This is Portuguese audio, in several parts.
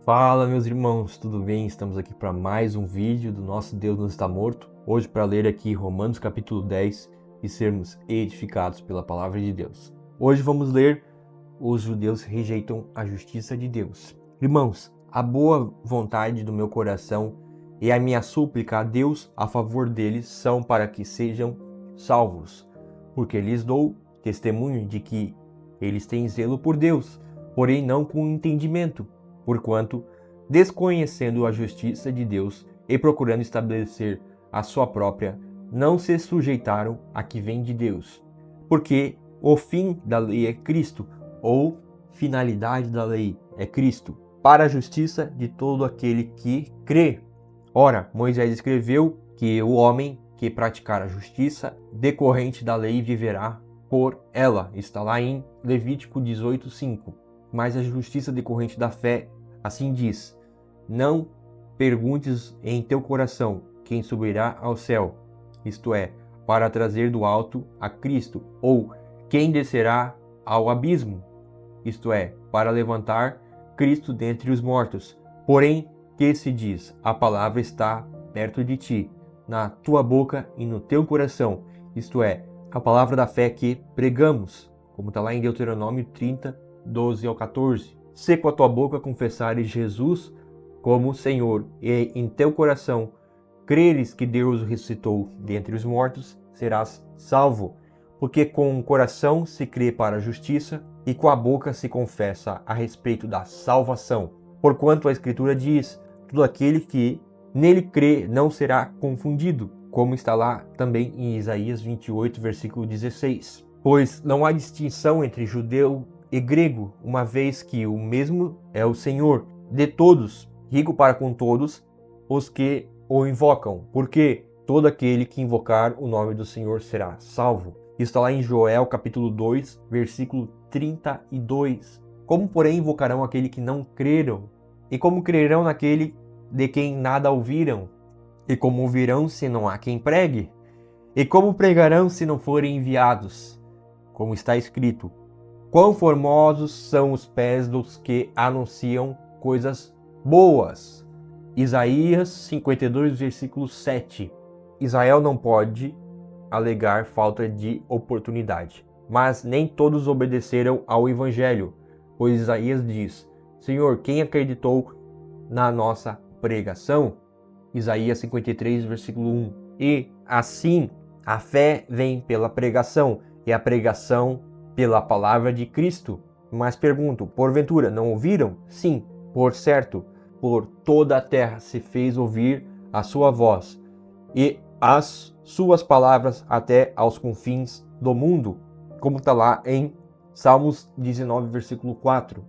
Fala, meus irmãos, tudo bem? Estamos aqui para mais um vídeo do Nosso Deus Não Está Morto. Hoje para ler aqui Romanos capítulo 10 e sermos edificados pela palavra de Deus. Hoje vamos ler Os judeus rejeitam a justiça de Deus. Irmãos, a boa vontade do meu coração e a minha súplica a Deus a favor deles são para que sejam salvos, porque lhes dou testemunho de que eles têm zelo por Deus, porém não com entendimento. Porquanto, desconhecendo a justiça de Deus e procurando estabelecer a sua própria, não se sujeitaram a que vem de Deus. Porque o fim da lei é Cristo, ou finalidade da lei é Cristo, para a justiça de todo aquele que crê. Ora, Moisés escreveu que o homem que praticar a justiça decorrente da lei viverá por ela. Está lá em Levítico 18:5. Mas a justiça decorrente da fé, assim diz: não perguntes em teu coração quem subirá ao céu, isto é, para trazer do alto a Cristo, ou quem descerá ao abismo, isto é, para levantar Cristo dentre os mortos. Porém, que se diz: a palavra está perto de ti, na tua boca e no teu coração, isto é, a palavra da fé que pregamos, como está lá em Deuteronômio 30:12-14. Se com a tua boca confessares Jesus como Senhor e em teu coração creres que Deus o ressuscitou dentre os mortos, serás salvo. Porque com o coração se crê para a justiça e com a boca se confessa a respeito da salvação. Porquanto a Escritura diz: todo aquele que nele crê não será confundido, como está lá também em Isaías 28, versículo 16. Pois não há distinção entre judeu e grego, uma vez que o mesmo é o Senhor de todos, rico para com todos os que o invocam, porque todo aquele que invocar o nome do Senhor será salvo. Isso está lá em Joel capítulo 2, versículo 32. Como, porém, invocarão aquele que não creram? E como crerão naquele de quem nada ouviram? E como ouvirão se não há quem pregue? E como pregarão se não forem enviados? Como está escrito: quão formosos são os pés dos que anunciam coisas boas. Isaías 52, versículo 7. Israel não pode alegar falta de oportunidade, mas nem todos obedeceram ao evangelho, pois Isaías diz: Senhor, quem acreditou na nossa pregação? Isaías 53, versículo 1. E assim, a fé vem pela pregação, e a pregação pela palavra de Cristo. Mas pergunto, porventura não ouviram? Sim, por certo, por toda a terra se fez ouvir a sua voz, e as suas palavras até aos confins do mundo, como está lá em Salmos 19, versículo 4.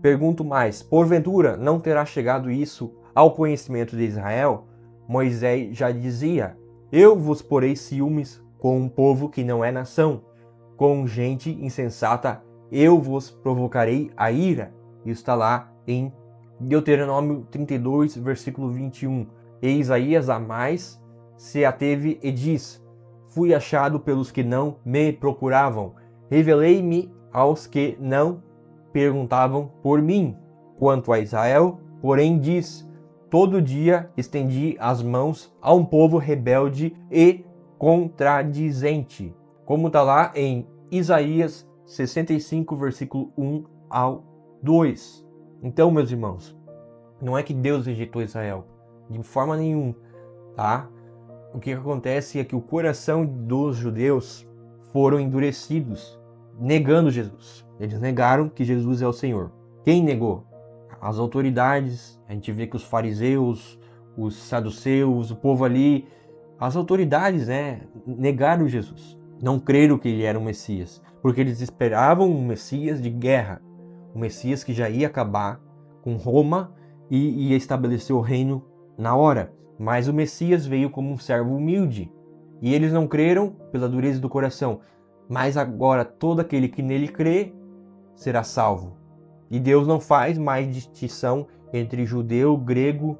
Pergunto mais, porventura não terá chegado isso ao conhecimento de Israel? Moisés já dizia: eu vos porei ciúmes com um povo que não é nação, com gente insensata eu vos provocarei a ira. Isso está lá em Deuteronômio 32, versículo 21. E Isaías a mais se ateve e diz: fui achado pelos que não me procuravam, revelei-me aos que não perguntavam por mim. Quanto a Israel, porém, diz: todo dia estendi as mãos a um povo rebelde e contradizente. Como está lá em Isaías 65, versículo 1 ao 2. Então, meus irmãos, não é que Deus rejeitou Israel, de forma nenhuma, tá? O que acontece é que o coração dos judeus foram endurecidos, negando Jesus. Eles negaram que Jesus é o Senhor. Quem negou? As autoridades. A gente vê que os fariseus, os saduceus, o povo ali, as autoridades, negaram Jesus. Não creram que ele era o Messias, porque eles esperavam um Messias de guerra, um Messias que já ia acabar com Roma e ia estabelecer o reino na hora. Mas o Messias veio como um servo humilde, e eles não creram pela dureza do coração. Mas agora todo aquele que nele crê será salvo. E Deus não faz mais distinção entre judeu, grego,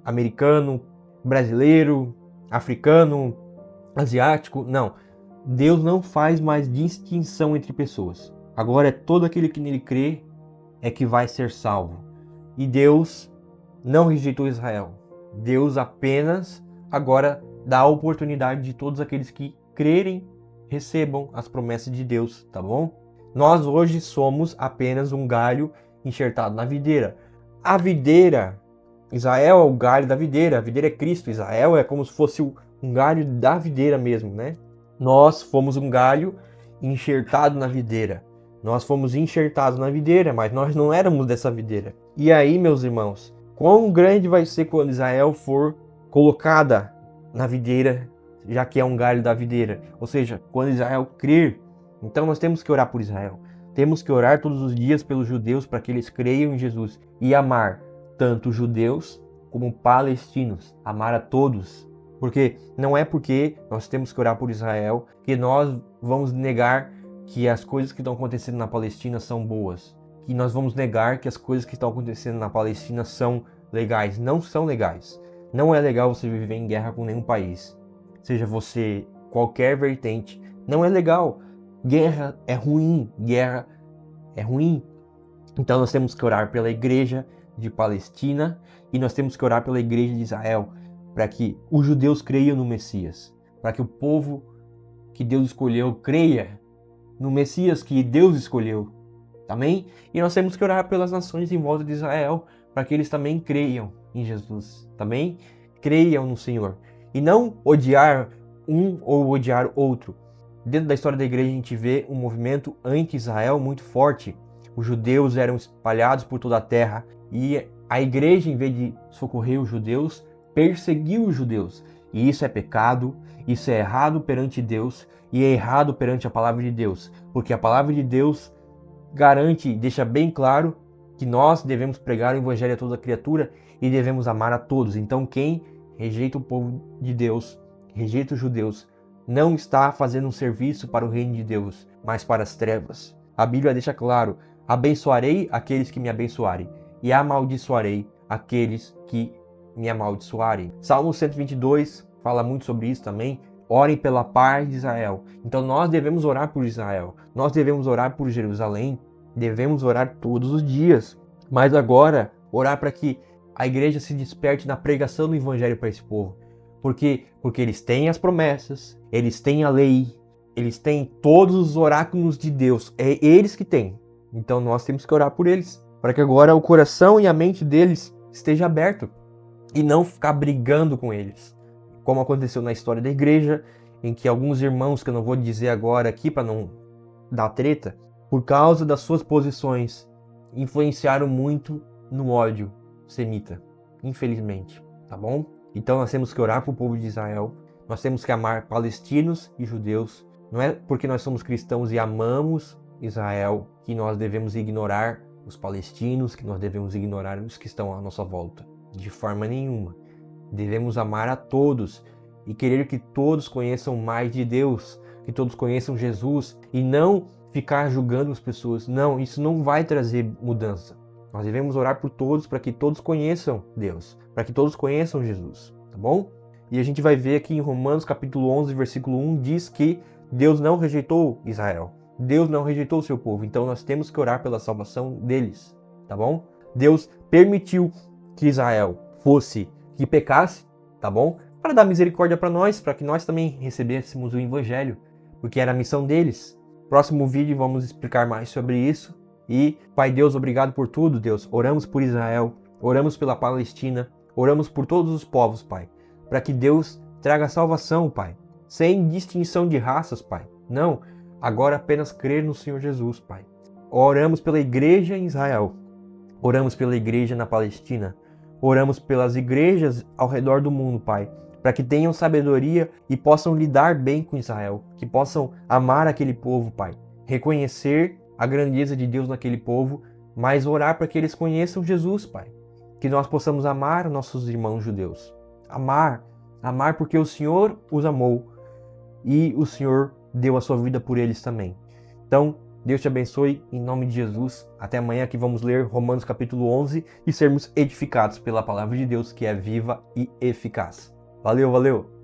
americano, brasileiro, africano, asiático. Não. Deus não faz mais distinção entre pessoas. Agora é todo aquele que nele crê é que vai ser salvo. E Deus não rejeitou Israel. Deus apenas agora dá a oportunidade de todos aqueles que crerem, recebam as promessas de Deus, tá bom? Nós hoje somos apenas um galho enxertado na videira. A videira, Israel é o galho da videira, a videira é Cristo, Israel é como se fosse um galho da videira mesmo, né? Nós fomos um galho enxertado na videira. Nós fomos enxertados na videira, mas nós não éramos dessa videira. E aí, meus irmãos, quão grande vai ser quando Israel for colocada na videira, já que é um galho da videira? Ou seja, quando Israel crer. Então nós temos que orar por Israel. Temos que orar todos os dias pelos judeus para que eles creiam em Jesus e amar tanto judeus como palestinos. Amar a todos. Porque não é porque nós temos que orar por Israel que nós vamos negar que as coisas que estão acontecendo na Palestina são boas. Que nós vamos negar que as coisas que estão acontecendo na Palestina são legais. Não são legais. Não é legal você viver em guerra com nenhum país. Seja você qualquer vertente. Não é legal. Guerra é ruim. Guerra é ruim. Então nós temos que orar pela igreja de Palestina e nós temos que orar pela igreja de Israel, para que os judeus creiam no Messias, para que o povo que Deus escolheu creia no Messias que Deus escolheu, amém? E nós temos que orar pelas nações em volta de Israel, para que eles também creiam em Jesus, também creiam no Senhor, e não odiar um ou odiar outro. Dentro da história da igreja a gente vê um movimento anti-Israel muito forte. Os judeus eram espalhados por toda a terra e a igreja, em vez de socorrer os judeus, perseguiu os judeus. E isso é pecado, isso é errado perante Deus e é errado perante a palavra de Deus. Porque a palavra de Deus garante e deixa bem claro que nós devemos pregar o evangelho a toda criatura e devemos amar a todos. Então quem rejeita o povo de Deus, rejeita os judeus, não está fazendo um serviço para o reino de Deus, mas para as trevas. A Bíblia deixa claro: abençoarei aqueles que me abençoarem e amaldiçoarei aqueles que me amaldiçoarem. Salmo 122 fala muito sobre isso também. Orem pela paz de Israel. Então nós devemos orar por Israel. Nós devemos orar por Jerusalém. Devemos orar todos os dias. Mas agora, orar para que a igreja se desperte na pregação do evangelho para esse povo. Porque eles têm as promessas, eles têm a lei, eles têm todos os oráculos de Deus. É eles que têm. Então nós temos que orar por eles, para que agora o coração e a mente deles esteja aberto e não ficar brigando com eles, como aconteceu na história da igreja, em que alguns irmãos, que eu não vou dizer agora aqui para não dar treta, por causa das suas posições, influenciaram muito no ódio semita, infelizmente, tá bom? Então nós temos que orar para o povo de Israel, nós temos que amar palestinos e judeus. Não é porque nós somos cristãos e amamos Israel que nós devemos ignorar os palestinos, que nós devemos ignorar os que estão à nossa volta. De forma nenhuma. Devemos amar a todos e querer que todos conheçam mais de Deus, que todos conheçam Jesus e não ficar julgando as pessoas. Não, isso não vai trazer mudança. Nós devemos orar por todos para que todos conheçam Deus, para que todos conheçam Jesus, tá bom? E a gente vai ver aqui em Romanos capítulo 11, versículo 1, diz que Deus não rejeitou Israel. Deus não rejeitou o seu povo, então nós temos que orar pela salvação deles, tá bom? Deus permitiu que Israel que pecasse, tá bom? Para dar misericórdia para nós, para que nós também recebêssemos o evangelho, porque era a missão deles. Próximo vídeo vamos explicar mais sobre isso. E, Pai Deus, obrigado por tudo, Deus. Oramos por Israel, oramos pela Palestina, oramos por todos os povos, Pai, para que Deus traga salvação, Pai, sem distinção de raças, Pai. Não, agora apenas crer no Senhor Jesus, Pai. Oramos pela igreja em Israel, oramos pela igreja na Palestina, oramos pelas igrejas ao redor do mundo, Pai, para que tenham sabedoria e possam lidar bem com Israel, que possam amar aquele povo, Pai, reconhecer a grandeza de Deus naquele povo, mas orar para que eles conheçam Jesus, Pai. Que nós possamos amar nossos irmãos judeus. Amar porque o Senhor os amou e o Senhor deu a sua vida por eles também. Então, Deus te abençoe em nome de Jesus. Até amanhã que vamos ler Romanos capítulo 11 e sermos edificados pela palavra de Deus que é viva e eficaz. Valeu, valeu!